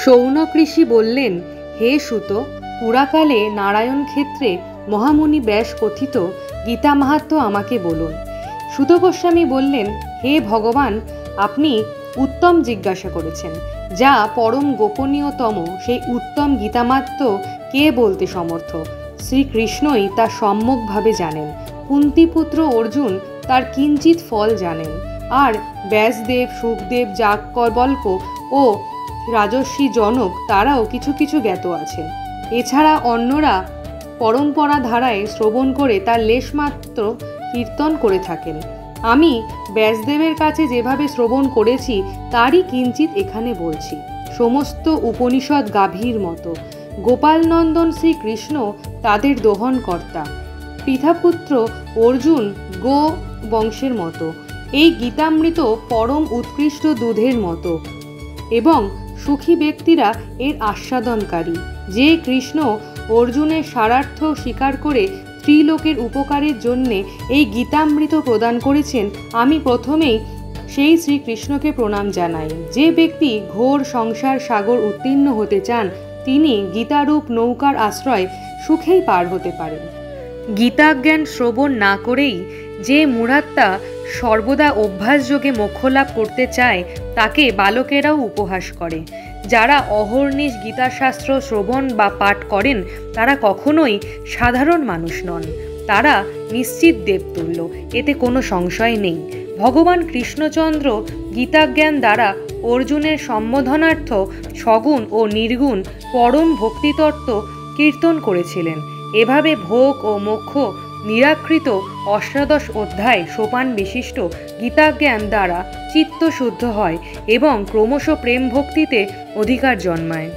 শৌনক ঋষি বললেন, হে সুত, পুরাকালে নারায়ণ ক্ষেত্রে মহামুনি ব্যাস কথিত গীতা মাহাত্ম্য আমাকে বলুন। সুত গোস্বামী বললেন, হে ভগবান, আপনি উত্তম জিজ্ঞাসা করেছেন। যা পরম গোপনীয়তম সেই উত্তম গীতামাত্য কে বলতে সমর্থ? শ্রীকৃষ্ণই তা সম্যকভাবে জানেন। কুন্তিপুত্র অর্জুন তার কিঞ্চিত ফল জানেন, আর ব্যাসদেব, সুখদেব, যাজ্ঞবল্ক্য ও রাজর্ষি জনক তারাও কিছু কিছু জ্ঞাত আছেন। এছাড়া অন্যরা পরম্পরা ধারায় শ্রবণ করে তার লেশমাত্র কীর্তন করে থাকেন। আমি ব্যাসদেবের কাছে যেভাবে শ্রবণ করেছি তারই কিঞ্চিত এখানে বলছি। সমস্ত উপনিষদ গাভীর মতো। গোপালনন্দন শ্রীকৃষ্ণ তাদের দোহনকর্তা। পিতাপুত্র অর্জুন গো বংশের মতো। এই গীতামৃত পরম উৎকৃষ্ট দুধের মতো এবং সুখী ব্যক্তিরা এর আস্বাদনকারী। যে কৃষ্ণ অর্জুনের সারার্থ স্বীকার করে ত্রিলোকের উপকারের জন্যে এই গীতামৃত প্রদান করেছেন, আমি প্রথমেই সেই শ্রীকৃষ্ণকে প্রণাম জানাই। যে ব্যক্তি ঘোর সংসার সাগর উত্তীর্ণ হতে চান, তিনি গীতারূপ নৌকার আশ্রয় সুখেই পার হতে পারেন। গীতাজ্ঞান শ্রবণ না করেই যে মূঢ়াত্মা সর্বদা অভ্যাসযোগে মোক্ষলাভ করতে চায়, তাকে বালকেরাও উপহাস করে। যারা অহর্নিশ গীতাশাস্ত্র শ্রবণ বা পাঠ করেন, তারা কখনোই সাধারণ মানুষ নন। তারা নিশ্চিত দেবতুল্য, এতে কোনো সংশয় নেই। ভগবান কৃষ্ণচন্দ্র গীতাজ্ঞান দ্বারা অর্জুনের সম্বোধনার্থ সগুণ ও নির্গুণ পরম ভক্তিতত্ত্ব কীর্তন করেছিলেন। এভাবে ভোগ ও মোক্ষ নিরাকৃত অষ্টাদশ অধ্যায় সোপান বিশিষ্ট গীতাজ্ঞান দ্বারা চিত্ত শুদ্ধ হয় এবং ক্রমশ প্রেম ভক্তিতে অধিকার জন্মায়।